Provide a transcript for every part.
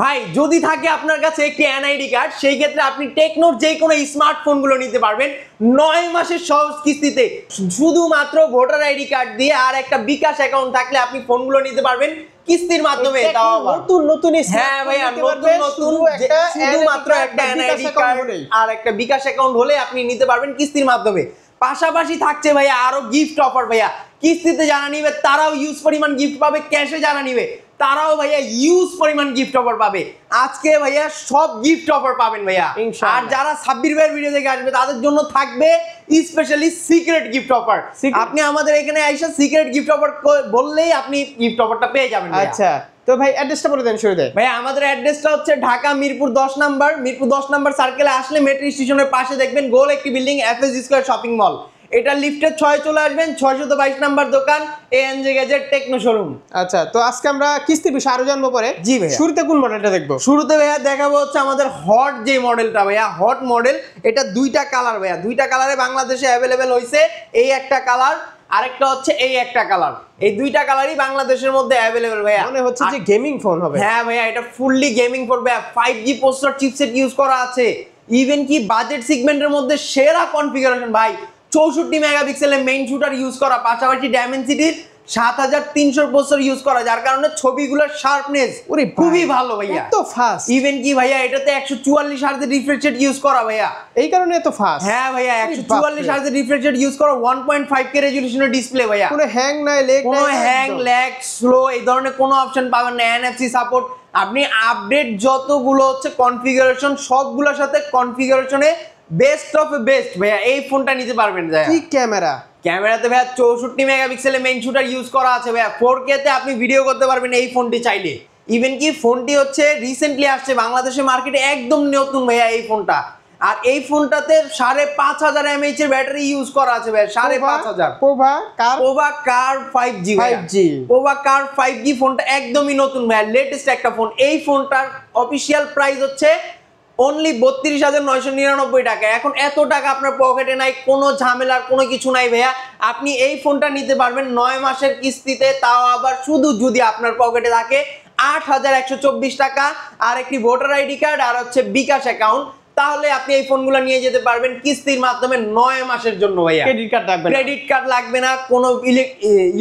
ভাই যদি থাকে আপনার কাছে একটি এনআইডি কার্ড, সেই ক্ষেত্রে আপনি টেকনোর যে কোনো স্মার্টফোনগুলো নিতে পারবেন 9 মাসের সহজ কিস্তিতে। শুধুমাত্র ভোটার আইডি কার্ড দিয়ে আর একটা বিকাশ অ্যাকাউন্ট থাকলে আপনি ফোনগুলো নিতে পারবেন কিস্তির মাধ্যমে। তাও নতুন নতুন হ্যাঁ ভাইয়া, নতুন শুধুমাত্র একটা এনআইডি কার্ড আর একটা বিকাশ অ্যাকাউন্ট হলে আপনি নিতে পারবেন কিস্তির মাধ্যমে। পাশাপাশি থাকছে ভাইয়া আরো গিফট অফার। ভাইয়া কিস্তিতে যারা নিবে তারাও ইউজ পরিমাণ গিফট পাবে, ক্যাশে যারা নিবে তারাও ভাইয়া ইউজ পরিমাণ গিফট অফার পাবে। আজকে ভাইয়া সব গিফট অফার পাবেন ভাইয়া। আর যারা সাব্বির ভাইয়ের ভিডিও দেখে আসবে তাদের জন্য থাকবে স্পেশালি সিক্রেট গিফট অফার। আপনি আমাদের এখানে আইসা সিক্রেট গিফট অফার বললেই আপনি গিফট অফারটা পেয়ে যাবেন। আচ্ছা তো ভাই অ্যাড্রেসটা বলে দেন শুরুতে। ভাই আমাদের অ্যাড্রেসটা হচ্ছে ঢাকা মিরপুর 10 নাম্বার। মিরপুর 10 নাম্বার সার্কেলে আসলে মেট্রো স্টেশনের পাশে দেখবেন গোল একটি building, FS square shopping mall. এটা লিফটের 6 চলে আসবেন, 622 নাম্বার দোকান, এএনজে গ্যাজেট টেকনো শোরুম। আচ্ছা তো আজকে আমরা কিস্তির বিষয়ে আরো জানবো পরে। জি ভাই, শুরুতে কোন মডেলটা দেখবো? শুরুতে ভাইয়া দেখাবো হচ্ছে আমাদের হট যে মডেলটা ভাইয়া, হট মডেল। এটা দুইটা কালার ভাইয়া, দুইটা কালারে বাংলাদেশে অ্যাভেলেবেল হইছে। এই একটা কালার, আরেকটা হচ্ছে এই একটা কালার। এই দুইটা কালারই বাংলাদেশের মধ্যে অ্যাভেলেবেল ভাইয়া। মনে হচ্ছে যে গেমিং ফোন হবে। হ্যাঁ ভাইয়া, এটা ফুললি গেমিং ফোন ভাইয়া। 5G প্রসেসর চিপসেট ইউজ করা আছে। ইভেন কি বাজেট সেগমেন্টের মধ্যে সেরা কনফিগারেশন ভাই। 64 মেগাপিক্সেলের মেইন শুটার ইউজ করা, পাশাপাশি ডায়মেনসিটির 7300 প্রসেসর ইউজ করা, যার কারণে ছবিগুলোর শার্পনেস খুবই ভালো ভাইয়া। এত ফাস্ট। ইভেন কি ভাইয়া এটাতে 144 হার্জের রিফ্রেশ রেট ইউজ করা ভাইয়া। এই কারণে এত ফাস্ট। হ্যাঁ ভাইয়া, 144 হার্জের রিফ্রেশ রেট ইউজ করা, 1.5K রেজোলিউশনের ডিসপ্লে ভাইয়া। কোনো হ্যাং নাই, লেগ নাই, কোনো হ্যাং ল্যাগ স্লো এই ধরনের কোনো অপশন পাবেন না। এনএফসি সাপোর্ট, আপনি আপডেট যতগুলো হচ্ছে কনফিগারেশন সবগুলোর সাথে কনফিগারেশনে বেস্ট অফ বেস্ট ভাইয়া এই ফোনটা নিতে পারবেন। কি ক্যামেরা, ক্যামেরাতে ভাইয়া 64 মেগাপিক্সেলের মেইন শুটার ইউজ করা আছে ভাইয়া। 4K তে আপনি ভিডিও করতে পারবেন এই ফোনটি চাইলে। ইভেন কি ফোনটি হচ্ছে রিসেন্টলি আসছে বাংলাদেশে মার্কেটে, একদম নতুন ভাইয়া এই ফোনটা। আর এই ফোনটাতে 5500 mAh এর ব্যাটারি ইউজ করা আছে ভাইয়া। 5500 পোভা কার 5G 5G পোভা কার 5G ফোনটা একদমই নতুন ভাইয়া, লেটেস্ট একটা ফোন। এই ফোনটার অফিসিয়াল প্রাইস হচ্ছে অনলি 32,999 টাকা। এখন এত টাকা আপনার পকেটে নাই, কোনো ঝামেলার কোনো কিছু নাই ভাইয়া। আপনি এই ফোনটা নিতে পারবেন 9 মাসের কিস্তিতে, তাও আবার শুধু যদি আপনার পকেটে থাকে 8124 টাকা আর একটি ভোটার আইডি কার্ড আর হচ্ছে বিকাশ অ্যাকাউন্ট, তাহলে আপনি এই ফোনগুলো নিয়ে যেতে পারবেন কিস্তির মাধ্যমে 9 মাসের জন্য ভাইয়া। ক্রেডিট কার্ড লাগবে না, কোনো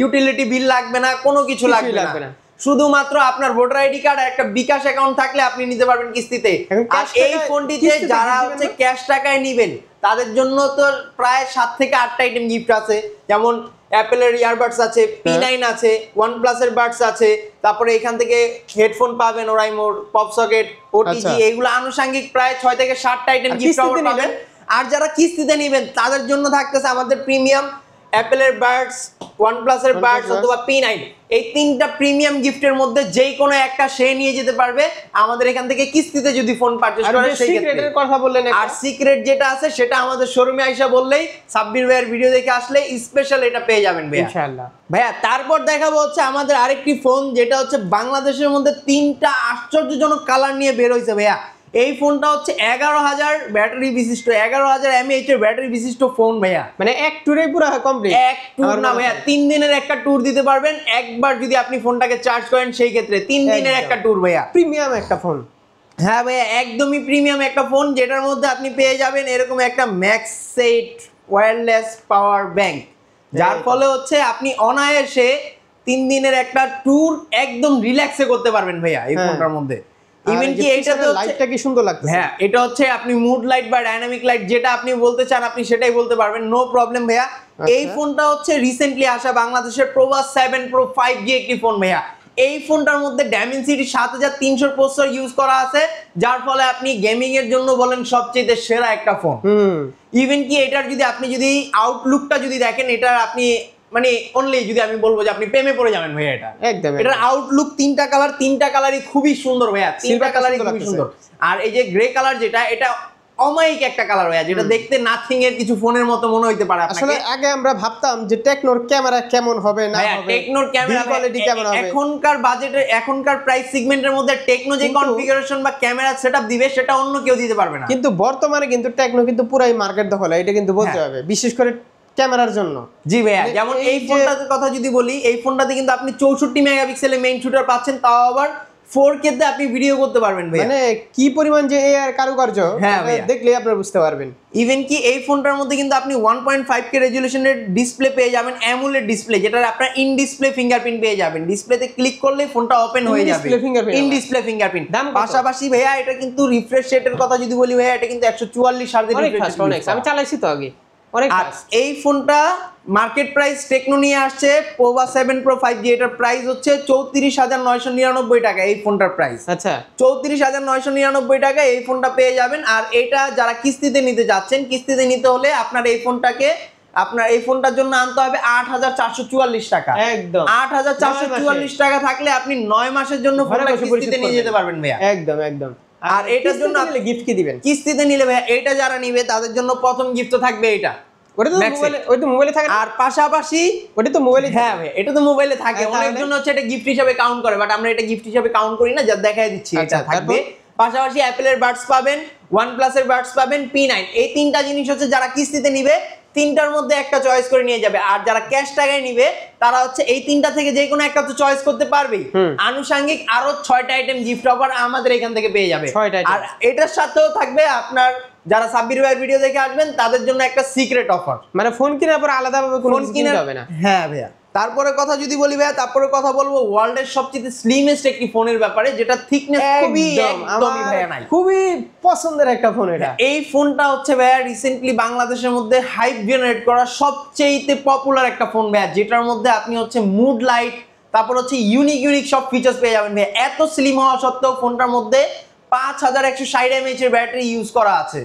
ইউটিলিটি বিল লাগবে না, কোনো কিছু লাগবে না। শুধুমাত্র আপনার ভোটার আইডি কার্ড আর একটা বিকাশ অ্যাকাউন্ট থাকলে আপনি নিতে পারবেন কিস্তিতে। আর এই ফোনটিতে যারা হচ্ছে ক্যাশ টাকায় নেবেন তাদের জন্য তো প্রায় 7 থেকে 8টা আইটেম গিফট আছে। যেমন অ্যাপেলের ইয়ারবাডস আছে, P9 আছে, OnePlus এর বাডস আছে, তারপরে এখান থেকে হেডফোন পাবেন, ওরাইমোর, পপ সকেট, OTG, এইগুলো আনুষঙ্গিক প্রায় 6 থেকে 7টা আইটেম গিফট পাবেন। আর যারা কিস্তিতে নেবেন তাদের জন্য থাকতেছে আমাদের প্রিমিয়াম অ্যাপেলের বাডস, OnePlus এর বাডস অথবা P9। এই 3টা প্রিমিয়াম গিফটের মধ্যে যেই কোনো একটা সে নিয়ে যেতে পারবে আমাদের এখান থেকে কিস্তিতে যদি ফোন পারচেজ করে। সেই ক্ষেত্রে কথা বললেন, আর সিক্রেট যেটা আছে সেটা আমাদের শোরুমে আইসা বললেই সাব্বির ভাইয়ের ভিডিও দেখে আসলে স্পেশাল এটা পেয়ে যাবেন ভাইয়া ইনশাআল্লাহ। ভাইয়া তারপর দেখাবো হচ্ছে আমাদের আরেকটি ফোন, যেটা হচ্ছে বাংলাদেশের মধ্যে 3টা আশ্চর্যজনক কালার নিয়ে বের হয়েছে ভাইয়া। এই ফোনটা হচ্ছে 11000 ব্যাটারি বিশিষ্ট, 11000 mAh এর ব্যাটারি বিশিষ্ট ফোন ভাইয়া। মানে এক ট্যুরে পুরো কমপ্লিট। এক ট্যুর না ভাইয়া, 3 দিনের একটা ট্যুর দিতে পারবেন একবার যদি আপনি ফোনটাকে চার্জ করেন, সেই ক্ষেত্রে 3 দিনের একটা ট্যুর ভাইয়া। প্রিমিয়াম একটা ফোন। হ্যাঁ ভাইয়া, একদমই প্রিমিয়াম একটা ফোন, যেটার মধ্যে আপনি পেয়ে যাবেন এরকম একটা ম্যাক্সেট ওয়্যারলেস পাওয়ার ব্যাংক, যার ফলে হচ্ছে আপনি অনায়াসে 3 দিনের একটা ট্যুর একদম রিল্যাক্সে করতে পারবেন ভাইয়া এই ফোনটার মধ্যে। ইভেন কি এইটাতে লাইটটা কি সুন্দর লাগছে। হ্যাঁ, এটা হচ্ছে আপনি মুড লাইট বা ডাইনামিক লাইট যেটা আপনি বলতে চান আপনি সেটাই বলতে পারবেন, নো প্রবলেম ভাইয়া। এই ফোনটা হচ্ছে রিসেন্টলি আসা বাংলাদেশের প্রোভা 7 Pro 5G একটি ফোন ভাইয়া। এই ফোনটার মধ্যে ডায়মেনসিটি 7300 প্রসেসর ইউজ করা আছে, যার ফলে আপনি গেমিং এর জন্য বলেন সবচেয়ে সেরা একটা ফোন। ইভেন কি এটার আপনি যদি আউটলুকটা যদি দেখেন, এটার আপনি মানে অনলি যদি আমি বলবো যে আপনি প্রেমে পড়ে যাবেন ভাইয়া। এটা একদম এটার আউটলুক 3টা কালার, 3টা কালারই খুবই সুন্দর ভাইয়া, 3টা কালারই খুবই সুন্দর। আর এই যে গ্রে কালার যেটা, এটা অমায়িক একটা কালার ভাইয়া, যেটা দেখতে নাথিং এর কিছু ফোনের মতো মনে হইতে পারে আপনাকে। আসলে আগে আমরা ভাবতাম যে টেকনোর ক্যামেরা কেমন হবে না হবে, টেকনোর ক্যামেরা কোয়ালিটি কেমন হবে। এখনকার বাজেটে, এখনকার প্রাইস সেগমেন্টের মধ্যে টেকনো যে কনফিগারেশন বা ক্যামেরা সেটআপ দিবে সেটা অন্য কেউ দিতে পারবে না। কিন্তু বর্তমানে কিন্তু টেকনো কিন্তু পুরাই মার্কেট দখলে, এটা কিন্তু বলতে হবে, বিশেষ করে ক্যামেরার জন্য। জি ভাইয়া, যেমন এই ফোনটার কথা যদি বলি, এই ফোনটাতে কিন্তু আপনি 64 মেগাপিক্সেলের মেইন শুটার পাচ্ছেন, তাও আবার 4K তে আপনি ভিডিও করতে পারবেন ভাই। মানে কি পরিমাণ যে এআই কারুকার্য হ্যাঁ ভাইয়া, দেখলে আপনারা বুঝতে পারবেন। ইভেন কি এই ফোনটার মধ্যে কিন্তু আপনি 1.5K রেজুলেশনের ডিসপ্লে পেয়ে যাবেন, অ্যামোলেড ডিসপ্লে, যেটা আপনার ইন ডিসপ্লে ফিঙ্গারপ্রিন্ট পেয়ে যাবেন। ডিসপ্লেতে ক্লিক করলে ফোনটা ওপেন হয়ে যাবে, ইন ডিসপ্লে ফিঙ্গারপ্রিন্ট। পাশাপাশি ভাইয়া এটা কিন্তু রিফ্রেশ রেটের কথা যদি বলি ভাইয়া, এটা কিন্তু 144 হার্জ রিফ্রেশ রেট। আমি চালাইছি তো আগে অনেক। আর এই ফোনটা মার্কেট প্রাইস টেকনো নিয়ে আসছে পোভা 7 Pro 5G, এটার প্রাইস হচ্ছে 34,999 টাকা। এই ফোনটার প্রাইস আচ্ছা 34,999 টাকা এই ফোনটা পেয়ে যাবেন। আর এটা যারা কিস্তিতে নিতে যাচ্ছেন, কিস্তিতে নিতে হলে আপনার এই ফোনটার জন্য আনতে হবে 8,444 টাকা। একদম 8,444 টাকা থাকলে আপনি 9 মাসের জন্য ফোনটা কিস্তিতে নিয়ে যেতে পারবেন ভাইয়া। একদম একদম। আর এটার জন্য আপনি গিফট কি দিবেন? কিস্তিতে নিলে ভাইয়া এটা যারা নিবে তাদের জন্য প্রথম গিফট থাকবে এটা। ওটা তো মোবাইলে থাকে। আর পাশাপাশি ওটা তো মোবাইলে, হ্যাঁ ভাই এটা তো মোবাইলে থাকে। অনেকজন হচ্ছে এটা গিফট হিসেবে কাউন্ট করে, বাট আমরা এটা গিফট হিসেবে কাউন্ট করি না, যা দেখাই দিচ্ছি এটা থাকবে। পাশাপাশি অ্যাপেলের বাডস পাবেন, OnePlus এর বাডস পাবেন, P9। এই তিনটা জিনিস হচ্ছে যারা কিস্তিতে নিবে তিনটার মধ্যে একটা চয়েস করে নিয়ে যাবে। আর যারা ক্যাশ টাকায় নিবে তারা হচ্ছে এই তিনটা থেকে যে কোনো একটা তো চয়েস করতে পারবেই। আনুষঙ্গিক আরো 6টা আইটেম গিফট অফার আমাদের এখান থেকে পেয়ে যাবে। আর এটার সাথেও থাকবে আপনার যারা সাব্বির ভাইয়ের ভিডিও দেখে আসবেন তাদের জন্য একটা সিক্রেট অফার, মানে ফোন কেনার পর আলাদাভাবে কোনো কিছু কিনতে হবে না। হ্যাঁ ভাইয়া। তারপরে কথা যদি বলি ভাইয়া, তারপরে কথা বলবো ওয়ার্ল্ডের সবচেয়ে স্লিমেস্ট একটি ফোনের ব্যাপারে, যেটা থিকনেস একদমই ভাইয়া নাই, খুবই পছন্দের একটা ফোন এটা। এই ফোনটা হচ্ছে ভাইয়া রিসেন্টলি বাংলাদেশের মধ্যে হাইপ জেনারেট করা সবচেয়ে পপুলার একটা ফোন ভাইয়া, যেটার মধ্যে আপনি হচ্ছে মুড লাইট, তারপর হচ্ছে ইউনিক সব ফিচার্স পেয়ে যাবেন ভাইয়া। এত স্লিম হওয়া সত্ত্বেও ফোনটার মধ্যে 5160 mAh এর ব্যাটারি ইউজ করা আছে।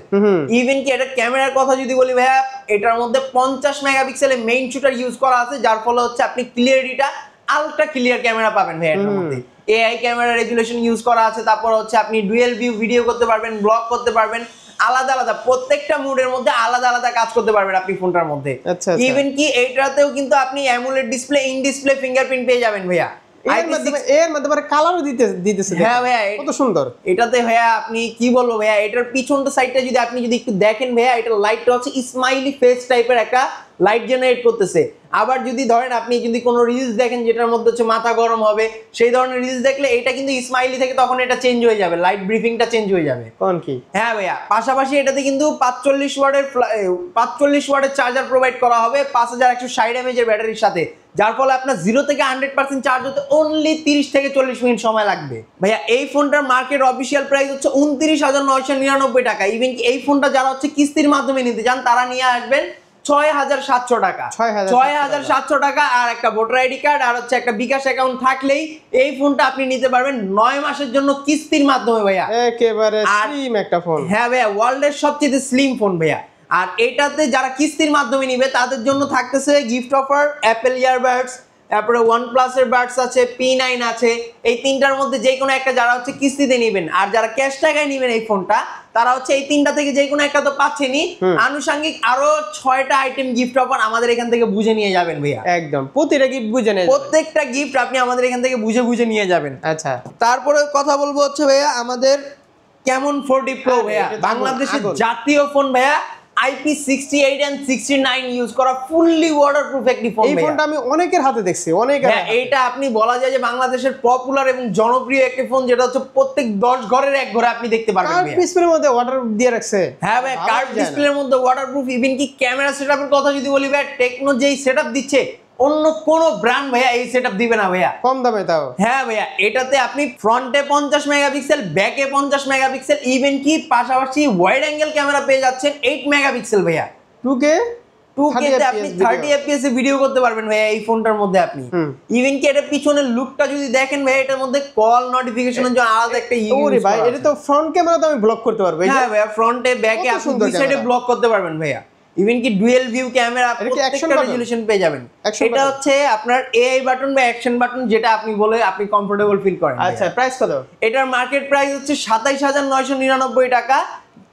ইভেন কি এটা ক্যামেরার কথা যদি বলি ভাইয়া, এটার মধ্যে 50 মেগাপিক্সেলের মেইন শুটার ইউজ করা আছে, যার ফলে হচ্ছে আপনি ক্লিয়ারিটিটা আলট্রা ক্লিয়ার ক্যামেরা পাবেন ভাইয়া। এটার মধ্যে এআই ক্যামেরা রেজুলেশন ইউজ করা আছে, তারপর হচ্ছে আপনি ডুয়েল ভিউ ভিডিও করতে পারবেন, ব্লগ করতে পারবেন, আলাদা আলাদা প্রত্যেকটা মুডের মধ্যে আলাদা আলাদা কাজ করতে পারবেন আপনি ফোনটার মধ্যে। ইভেন কি এইটাতেও কিন্তু আপনি AMOLED display, in display fingerprint পেয়ে যাবেন ভাইয়া। এর মধ্যে কালারও দিতেছে। হ্যাঁ ভাইয়া কত সুন্দর এটাতে ভাইয়া। আপনি কি বলবো ভাইয়া, এটার পিছনটা সাইডটা যদি আপনি একটু দেখেন ভাইয়া, এটা লাইটটা হচ্ছে স্মাইলি ফেস টাইপের একটা লাইট জেনারেট করতেছে। আবার যদি ধরেন আপনি যদি কোনো রিলস দেখেন যেটার মধ্যে হচ্ছে মাথা গরম হবে, সেই ধরনের রিলস দেখলে এটা কিন্তু স্মাইলি থেকে তখন এটা চেঞ্জ হয়ে যাবে, লাইট ব্রিফিংটা চেঞ্জ হয়ে যাবে। কোন কি? হ্যাঁ ভাইয়া। পাশাপাশি এটাতে কিন্তু 45 ওয়াটের চার্জার প্রোভাইড করা হবে 5160 mAh এর ব্যাটারির সাথে, যার ফলে আপনার 0 থেকে 100% চার্জ হতে অনলি 30 থেকে 40 মিনিট সময় লাগবে ভাইয়া। এই ফোনটার মার্কেট অফিসিয়াল প্রাইস হচ্ছে 29,999 টাকা। ইভেন কি এই ফোনটা যারা হচ্ছে কিস্তির মাধ্যমে নিতে চান তারা নিয়ে আসবেন 6,700 টাকা। 6,700 টাকা আর একটা ভোটার আইডি কার্ড আর হচ্ছে একটা বিকাশ অ্যাকাউন্ট থাকলেই এই ফোনটা আপনি নিতে পারবেন 9 মাসের জন্য কিস্তির মাধ্যমে ভাইয়া। একেবারে স্লিম একটা ফোন। হ্যাঁ ভাইয়া, ওয়ার্ল্ডের সবচেয়ে স্লিম ফোন ভাইয়া। আর এটাতে যারা কিস্তির মাধ্যমে নিবে তাদের জন্য থাকতেছে গিফট অফার অ্যাপেল ইয়ারবাডস, তারপরে OnePlus এর বাডস আছে, P9 আছে। এই তিনটার মধ্যে যে কোনো একটা যারা হচ্ছে কিস্তিতে নেবেন, আর যারা ক্যাশ টাকায় নেবেন এই ফোনটা তারা হচ্ছে এই তিনটা থেকে যে কোনো একটা তো পাচ্ছেনই, আনুষঙ্গিক আরো 6টা আইটেম গিফট অফার আমাদের এখান থেকে বুঝে নিয়ে যাবেন ভাইয়া। একদম প্রতিটা গিফট বুঝে নেবেন, প্রত্যেকটা গিফট আপনি আমাদের এখান থেকে বুঝে নিয়ে যাবেন। আচ্ছা, তারপরে কথা বলবো হচ্ছে ভাইয়া আমাদের কেমন 4D Pro ভাইয়া, বাংলাদেশের জাতীয় ফোন ভাইয়া, IP68 and 69 ইউজ করা ফুললি ওয়াটারপ্রুফ একটি ফোন। এই ফোনটা আমি অনেকের হাতে দেখছি, এইটা আপনি বলা যায় যে বাংলাদেশের পপুলার এবং জনপ্রিয় একটি ফোন, যেটা হচ্ছে প্রত্যেক 10 ঘরের এক ঘরে আপনি দেখতে পারবেন। কার্ভ ডিসপ্লের মধ্যে ওয়াটারপ্রুফ দিয়ে রাখছে। হ্যাঁ ভাই, কার্ভ ডিসপ্লের মধ্যে ওয়াটারপ্রুফ। ইভেন কি ক্যামেরা সেটআপের কথা যদি বলি ভাই, টেকনো যেই সেটআপ দিচ্ছে অন্য কোন ব্র্যান্ড ভাইয়া এই সেটআপ দিবে না ভাইয়া, কম দামে তাও। হ্যাঁ ভাইয়া, এটাতে আপনি ফ্রন্টে 50 মেগাপিক্সেল, ব্যাকে 50 মেগাপিক্সেল, ইভেন কি পাশাপাশি ওয়াইড অ্যাঙ্গেল ক্যামেরা পেয়ে যাচ্ছেন 8 মেগাপিক্সেল ভাইয়া। 2K তে আপনি 30 fps এ ভিডিও করতে পারবেন ভাইয়া এই ফোনটার মধ্যে আপনি। ইভেন কি এটা পিছনের লুকটা যদি দেখেন ভাইয়া, এটার মধ্যে কল নোটিফিকেশনের জন্য আলাদা একটা ওরে ভাই, এটা তো ফ্রন্ট ক্যামেরা তো আমি ব্লক করতে পারবো। হ্যাঁ ভাইয়া, ফ্রন্টে ব্যাকে আপনি দুই সাইডে ব্লক করতে পারবেন ভাইয়া। ইভেন কি ডুয়েল ভিউ ক্যামেরা, প্রত্যেকটা রেজোলিউশন পেয়ে যাবেন। এটা হচ্ছে আপনার এআই বাটন বা অ্যাকশন বাটন, যেটা আপনি বলে আপনি কমফোর্টেবল ফিল করেন। আচ্ছা, প্রাইস কত? এটার মার্কেট প্রাইস হচ্ছে 27,999 টাকা,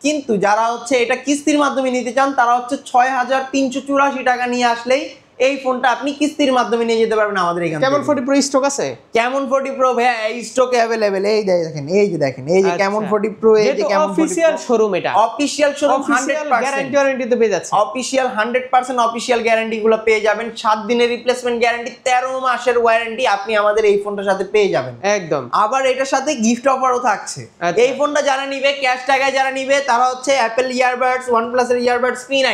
কিন্তু যারা হচ্ছে এটা কিস্তির মাধ্যমে নিতে চান তারা হচ্ছে 6,384 টাকা নিয়ে আসলেই এই ফোনটা আপনি কিস্তির মাধ্যমে নিয়ে যেতে পারবেন আমাদের এখানে। কেমন 40 প্রো স্টক আছে? কেমন 40 প্রো ভাইয়া এই স্টকে अवेलेबल, এই দেখেন, এই যে দেখেন, এই যে কেমন 40 প্রো, এই যে কেমন অফিশিয়াল শোরুম, এটা অফিশিয়াল শোরুম 100% গ্যারান্টি তো পেয়ে যাচ্ছে। অফিশিয়াল 100% অফিশিয়াল গ্যারান্টি গুলো পেয়ে যাবেন। 7 দিনের রিপ্লেসমেন্ট গ্যারান্টি, 13 মাসের ওয়ারেন্টি আপনি আমাদের এই ফোনটার সাথে পেয়ে যাবেন একদম। আবার এটার সাথে গিফট অফারও থাকছে। এই ফোনটা যারা নিবে ক্যাশ টাকায়, যারা নিবে তারা হচ্ছে অ্যাপল ইয়ারবাডস, OnePlus এর ইয়ারবাডস P9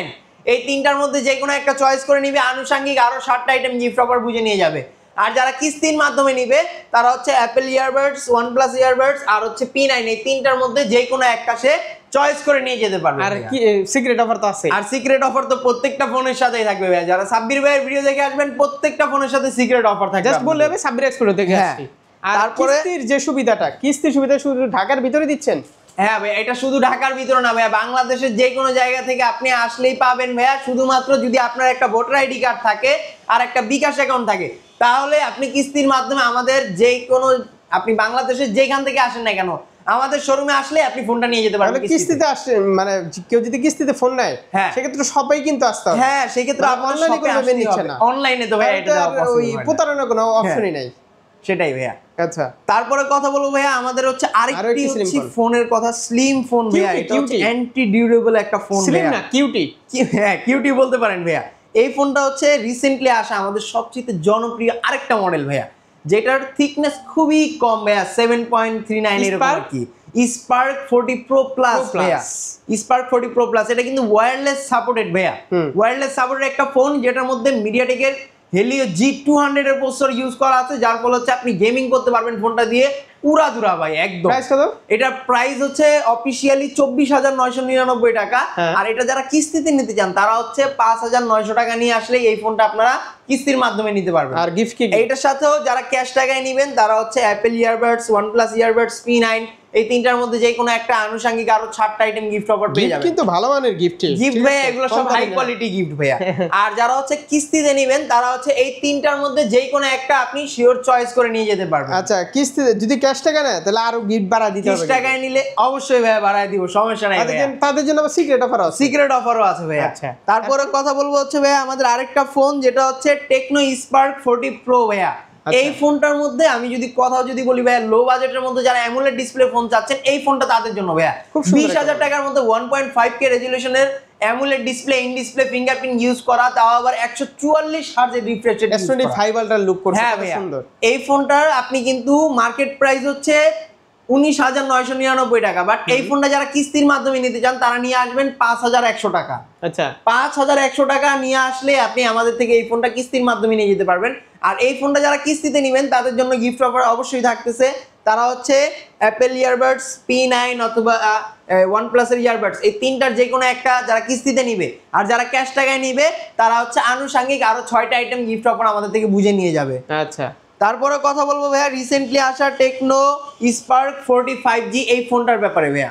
এই তিনটার মধ্যে যে কোনো একটা চয়েস করে নিবে, আনুষঙ্গিক আরো 7টা আইটেম গিফট অফার বুঝে নিয়ে যাবে। আর যারা কিস্তির মাধ্যমে নিবে তারা হচ্ছে অ্যাপল ইয়ারবাডস, OnePlus ইয়ারবাডস আর হচ্ছে P9 এই তিনটার মধ্যে যে কোনো একটা সে চয়েস করে নিয়ে যেতে পারবে। আর কি সিক্রেট অফার তো আছে? আর সিক্রেট অফার তো প্রত্যেকটা ফোনের সাথেই থাকবে ভাই। যারা সাব্বির ভাইয়ের ভিডিও দেখে আসবেন প্রত্যেকটা ফোনের সাথে সিক্রেট অফার থাকবে। জাস্ট বললে হবে সাব্বির এক্সপ্লোর থেকে আসছি। আর তারপরে কিস্তির যে সুবিধাটা, কিস্তির সুবিধা শুধু ঢাকার ভিতরে দিচ্ছেন? হ্যাঁ ভাই, এটা শুধু ঢাকার ভিতরে না ভাইয়া, বাংলাদেশের যে কোনো জায়গা থেকে আপনি আসলেই পাবেন ভাইয়া। শুধুমাত্র যদি আপনার একটা ভোটার আইডি কার্ড থাকে আর একটা বিকাশ অ্যাকাউন্ট থাকে তাহলে আপনি কিস্তির মাধ্যমে আমাদের যে কোনো, আপনি বাংলাদেশের যেখান থেকে আসেন না কেন আমাদের শোরুমে আসলে আপনি ফোনটা নিয়ে যেতে পারবেন। কিস্তিতে আসে মানে কেউ যদি কিস্তিতে ফোন নেয় সেক্ষেত্রে সবাই কিন্তু আসতে হবে। হ্যাঁ, সেক্ষেত্রে অনলাইনে কোনো পেমেন্ট নিচ্ছে না। অনলাইনে তো ভাইয়া এটা ওই প্রতারণার কোনো অপশনই নাই। সেটাই ভাইয়া। আচ্ছা, তারপরে কথা বলবো ভাইয়া আমাদের হচ্ছে আরেকটি হচ্ছে ফোনের কথা, স্লিম ফোন ভাইয়া। এটা হচ্ছে অ্যান্টি ডিউরেবল একটা ফোন ভাইয়া। স্লিম না কিউটি? হ্যাঁ, কিউটি বলতে পারেন ভাইয়া। এই ফোনটা হচ্ছে রিসেন্টলি আসা আমাদের সবচেয়ে জনপ্রিয় আরেকটা মডেল ভাইয়া, যেটার থিকনেস খুবই কম ভাইয়া, 7.39 এরকম আর কি। স্পার্ক 40 প্রো প্লাস ভাইয়া, স্পার্ক 40 প্রো প্লাস। এটা কিন্তু ওয়্যারলেস সাপোর্টেড ভাইয়া, ওয়্যারলেস সাপোর্টেড একটা ফোন যেটার মধ্যে মিডিয়াটেকের হেলিও G200 এর প্রসেসর ইউজ করা আছে, যার ফলে হচ্ছে আপনি গেমিং করতে পারবেন ফোনটা দিয়ে উড়াধুরা ভাই একদম। প্রাইস কত? এটার প্রাইস হচ্ছে অফিশিয়ালি 24,999 টাকা। আর এটা যারা কিস্তিতে নিতে চান তারা হচ্ছে 5,900 টাকা নিয়ে আসলে এই ফোনটা আপনারা কিস্তির মাধ্যমে নিতে পারবেন। আর গিফট কি? এইটার সাথেও যারা ক্যাশ টাকায় নেবেন তারা হচ্ছে Apple earbuds, OnePlus earbuds P9 এই তিনটার মধ্যে যে কোনো একটা আনুষঙ্গিক আরো 6টা আইটেম গিফট অফার পেয়ে যাবেন। কিন্তু ভালো মানের গিফট ভাইয়া, এগুলো সব হাই কোয়ালিটি গিফট ভাইয়া। আর যারা হচ্ছে কিস্তিতে নেবেন তারা হচ্ছে এই তিনটার মধ্যে যে কোনো একটা আপনি শিওর চয়েস করে নিয়ে যেতে পারবেন। আচ্ছা, কিস্তিতে যদি ক্যাশ টাকা নেয় তাহলে আরো গিফট বাড়া দিতে হবে। ক্যাশ টাকায় নিলে অবশ্যই ভাইয়া বাড়ায় দিব, সমস্যা নাই ভাইয়া। তাদের জন্য আবার সিক্রেট অফার আছে। সিক্রেট অফারও আছে ভাইয়া। আচ্ছা, তারপরে কথা বলবো হচ্ছে ভাইয়া আমাদের আরেকটা ফোন যেটা হচ্ছে টেকনো স্পার্ক 40 প্রো ভাইয়া। এই ফোনটার মধ্যে আমি যদি কথা যদি বলি ভাইয়া, লো বাজেটের মধ্যে যারা অ্যামোলেড ডিসপ্লে ফোন চাচ্ছেন এই ফোনটা তাদের জন্য ভাইয়া। 20,000 টাকার মধ্যে 1.5K রেজোলিউশনের AMOLED display, in display fingerprint use করা, তাও আবার 144 হার্টজের refresh rate, S25 ultra look করছে। হ্যাঁ ভাইয়া, এই ফোনটার আপনি কিন্তু মার্কেট প্রাইস হচ্ছে 19,999 টাকা, বাট এই ফোনটা যারা কিস্তির মাধ্যমে নিতে চান তারা নিয়ে আসবেন 5,100 টাকা। আচ্ছা, 5,100 টাকা নিয়ে আসলে আপনি আমাদের থেকে এই ফোনটা কিস্তির মাধ্যমে নিয়ে যেতে পারবেন। আর এই ফোনটা যারা কিস্তিতে নেবেন তাদের জন্য গিফট অফার অবশ্যই থাকতেছে। তারা হচ্ছে অ্যাপল ইয়ারবাডস P9 অথবা OnePlus এর ইয়ারবাডস এই তিনটার যে কোনো একটা যারা কিস্তিতে নিবে আর যারা ক্যাশ টাকায় নিবে তারা হচ্ছে আনুষঙ্গিক আরো 6টা আইটেম গিফট অফার আমাদের থেকে বুঝে নিয়ে যাবে। আচ্ছা, তারপরে কথা বলবো ভাইয়া রিসেন্টলি আসা টেকনো স্পার্ক 45G এই ফোনটার ব্যাপারে ভাইয়া,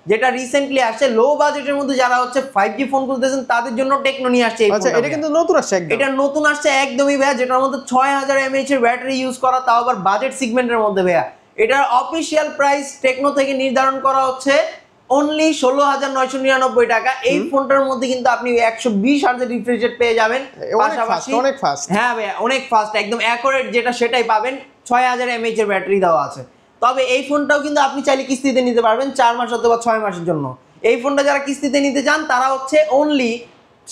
যেটা রিসেন্টলি আসছে। লো বাজেটের মধ্যে যারা হচ্ছে 5G ফোন খুঁজতেছেন তাদের জন্য টেকনো নিয়ে আসছে এই ফোনটা। এটা কিন্তু নতুন আসছে একদম। এটা নতুন আসছে একদমই ভাইয়া, যেটার মধ্যে 6,000 mAh এর ব্যাটারি ইউজ করা, তাও আবার বাজেট সেগমেন্টের মধ্যে ভাইয়া। এটার অফিশিয়াল প্রাইস টেকনো থেকে নির্ধারণ করা হচ্ছে অনলি 16,999 টাকা। এই ফোনটার মধ্যে কিন্তু আপনি 120 হার্টজের রিফ্রেশ রেট পেয়ে যাবেন, পাশাপাশি অনেক ফাস্ট। হ্যাঁ ভাইয়া, অনেক ফাস্ট, একদম অ্যাকুরেট যেটা সেটাই পাবেন। 6,000 mAh এর ব্যাটারি দেওয়া আছে। তবে এই ফোনটাও কিন্তু আপনি চাইলে কিস্তিতে নিতে পারবেন 4 মাস অথবা 6 মাসের জন্য। এই ফোনটা যারা কিস্তিতে নিতে চান তারা হচ্ছে অনলি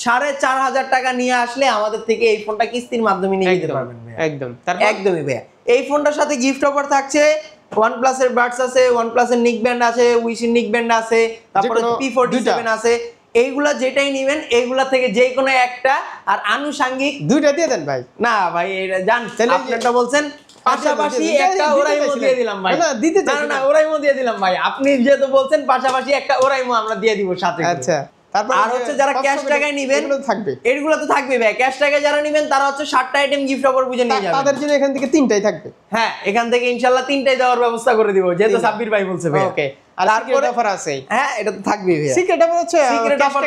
4,500 টাকা নিয়ে আসলে আমাদের থেকে এই ফোনটা কিস্তির মাধ্যমে নিয়ে নিতে পারবেন একদম। একদমই ভাইয়া। এই ফোনটার সাথে গিফট অফার থাকছে, OnePlus এর বাডস আছে, OnePlus এর নিক ব্যান্ড আছে, উইশির নিক ব্যান্ড আছে, তারপরে P47 আছে। এইগুলা যেটাই নেবেন এইগুলা থেকে যে কোনো একটা, আর আনুষঙ্গিক দুইটা দিয়ে দেন ভাই। না ভাই, এটা জান আপনারটা বলছেন, পাশাপাশি একটা ওরাইমো দিয়ে দিলাম ভাই। না দিতে চাই না, ওরাইমো দিয়ে দিলাম ভাই। আপনি যেহেতু বলছেন পাশাপাশি একটা ওরাইমো আমরা দিয়ে দিব সাথে। আচ্ছা, তারপর আর হচ্ছে যারা ক্যাশ টাকায় নেবেন এগুলো তো থাকবে ভাই। ক্যাশ টাকায় যারা নেবেন তারা হচ্ছে 7টা আইটেম গিফট অফার বুঝে নিয়ে যাবেন। তাদের জন্য এখান থেকে 3টাই থাকবে। হ্যাঁ, এখান থেকে ইনশাআল্লাহ 3টাই দেওয়ার ব্যবস্থা করে দিব, যেহেতু সাব্বির ভাই বলছে ভাই। ওকে, আর সিক্রেট অফার আছে। হ্যাঁ, এটা তো থাকবেই ভাই। সিক্রেট অফার হচ্ছে সিক্রেট অফার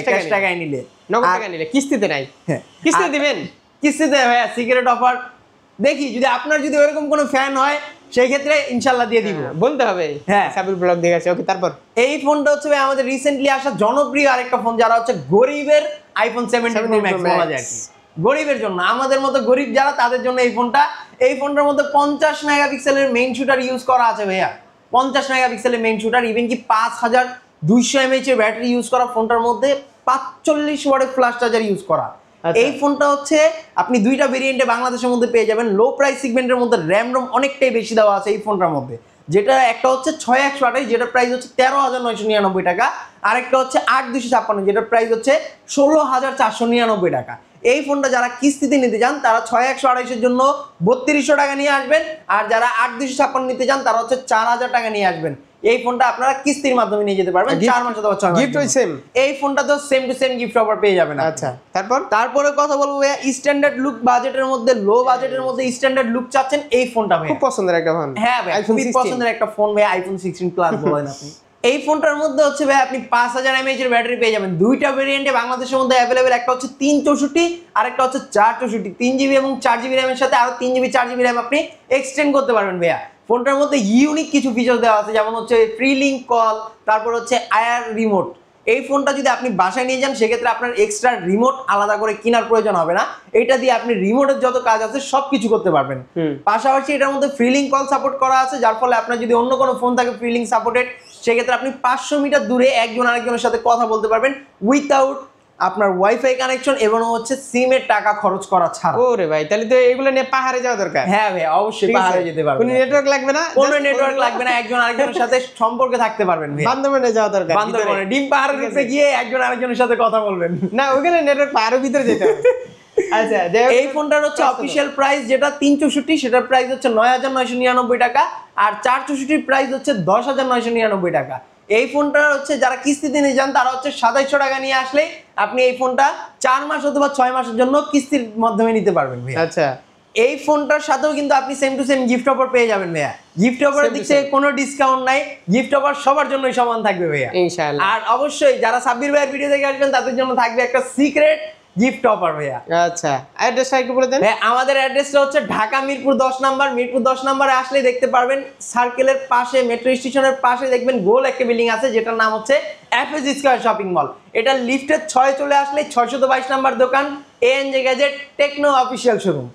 ক্যাশ টাকায় নিলে, নগদ টাকায় নিলে, কিস্তিতে নাই। হ্যাঁ, কিস্তিতে দিবেন, কিস্তিতে ভাই। সিক্রেট অফার দেখি যদি আপনার যদি ওরকম কোনো ফ্যান হয় সেই ক্ষেত্রে ইনশাআল্লাহ দিয়ে দিব, বলতে হবে। হ্যাঁ, সাবির ব্লগ দেখে আছে। ওকে, তারপর এই ফোনটা হচ্ছে ভাই আমাদের রিসেন্টলি আসা জনপ্রিয় আরেকটা ফোন, যারা হচ্ছে গরিবের iPhone 17 Pro Max বলা যায়। গরিবের জন্য, আমাদের মতো গরিব যারা তাদের জন্য এই ফোনটা। এই ফোনটার মধ্যে 50 মেগাপিক্সেলের মেইন শুটার ইউজ করা আছে ভাইয়া, 50 মেগাপিক্সেলের মেইন শুটার, ইভেন কি 5200 mAh এর ব্যাটারি ইউজ করা ফোনটার মধ্যে 45 ওয়াটের ফ্ল্যাশ চার্জার ইউজ করা। এই ফোনটা হচ্ছে আপনি দুইটা ভেরিয়েন্টে বাংলাদেশের মধ্যে পেয়ে যাবেন। লো প্রাইস সেগমেন্টের মধ্যে র্যাম রোম অনেকটাই বেশি দেওয়া আছে এই ফোনটার মধ্যে, যেটা একটা হচ্ছে 6128 যেটার প্রাইস হচ্ছে 13,999 টাকা, আরেকটা হচ্ছে 8256 যেটার প্রাইস হচ্ছে 16,499 টাকা। এই ফোনটা যারা কিস্তিতে নিতে চান তারা 6128 এর জন্য 3200 টাকা নিয়ে আসবেন, আর যারা 8256 নিতে চান তারা হচ্ছে 4000 টাকা নিয়ে আসবেন। এই ফোনটা আপনারা কিস্তির মাধ্যমে নিয়ে যেতে পারবেন 4 মাস অথবা 6 মাস। গিফট ওই সেম, এই ফোনটা তো same to same gift offer পেয়ে যাবেন। আচ্ছা তারপরে কথা বলবো ভাইয়া স্ট্যান্ডার্ড লুক বাজেটের মধ্যে, লো বাজেটের মধ্যে স্ট্যান্ডার্ড লুক চাচ্ছেন এই ফোনটা ভাই খুব পছন্দের একটা ফোন। হ্যাঁ ভাই খুব পছন্দের একটা ফোন ভাই, আইফোন 16 প্লাস বলেন আপনি। এই ফোনটার মধ্যে হচ্ছে ভাই আপনি 5000 mAh এর ব্যাটারি পেয়ে যাবেন। দুইটা ভেরিয়েন্টে বাংলাদেশের মধ্যে অ্যাভেলেবেল, একটা হচ্ছে 364 আর একটা হচ্ছে 464, 3GB এবং 4GB র্যামের সাথে আরো 3GB 4GB র্যাম আপনি এক্সটেন্ড করতে পারবেন ভাইয়া। ফোনটার মধ্যে ইউনিক কিছু ফিচার দেওয়া আছে, যেমন হচ্ছে ফ্রি লিঙ্ক কল, তারপর হচ্ছে আয়ার রিমোট। এই ফোনটা যদি আপনি বাসায় নিয়ে যান সেক্ষেত্রে আপনার এক্সট্রা রিমোট আলাদা করে কেনার প্রয়োজন হবে না, এটা দিয়ে আপনি রিমোটের যত কাজ আছে সবকিছু করতে পারবেন। পাশাপাশি এটার মধ্যে ফ্রি লিঙ্ক কল সাপোর্ট করা আছে, যার ফলে আপনার যদি অন্য কোনো ফোন থাকে ফ্রি লিঙ্ক সাপোর্টেড, সেক্ষেত্রে আপনি 500 মিটার দূরে একজন আরেকজনের সাথে কথা বলতে পারবেন উইথাউট আপনার ওয়াইফাই কানেকশন এবং হচ্ছে সিমের টাকা খরচ করা ছাড়া। ওরে ভাই তাহলে তো এগুলো নিয়ে পাহাড়ে যাওয়া দরকার। হ্যাঁ ভাই অবশ্যই পাহাড়ে যেতে পারবেন, কোনো নেটওয়ার্ক লাগবে না, কোনো নেটওয়ার্ক লাগবে না, একজন আরেকজনের সাথে সম্পর্কে থাকতে পারবেন ভাই। বান্দরবনে যাওয়া দরকার, বান্দরবনে ডিম পাহাড়ের উপরে গিয়ে একজন আরেকজনের সাথে কথা বলবেন না, ওখানে নেটওয়ার্ক পাহাড়ের ভিতরে যেতে হবে। আচ্ছা এই ফোনটার হচ্ছে অফিশিয়াল প্রাইস যেটা 364 সেটার প্রাইস হচ্ছে 9,999 টাকা, আর 464 প্রাইস হচ্ছে 10,999 টাকা। এই ফোনটা হচ্ছে যারা কিস্তিতে নিয়ে যান তারা হচ্ছে 2700 টাকা নিয়ে আসলে আপনি এই ফোনটা 4 মাস অথবা 6 মাসের জন্য কিস্তির মাধ্যমে নিতে পারবেন ভাই। আচ্ছা এই ফোনটার সাথেও কিন্তু আপনি same to same gift offer পেয়ে যাবেন ভাইয়া। গিফট অফারের দিক থেকে কোনো ডিসকাউন্ট নাই, গিফট অফার সবার জন্যই সমান থাকবে ভাইয়া ইনশাআল্লাহ। আর অবশ্যই যারা সাব্বির ভাইয়ের ভিডিও দেখে আসবেন তাদের জন্য থাকবে একটা সিক্রেট গিফট অফার ভাইয়া। আচ্ছা অ্যাড্রেসটা একটু বলে দেন। আমাদের অ্যাড্রেসটা হচ্ছে ঢাকা মিরপুর 10 নাম্বার। মিরপুর 10 নম্বরে আসলে দেখতে পারবেন সার্কেলের পাশে মেট্রো স্টেশনের পাশে দেখবেন গোল একটা বিল্ডিং আছে যেটার নাম হচ্ছে এফএস স্কয়ার শপিং মল। এটা লিফটের 6 চলে আসলে 622 নাম্বার দোকান এএনজে গ্যাজেট টেকনো অফিসিয়াল শোরুম।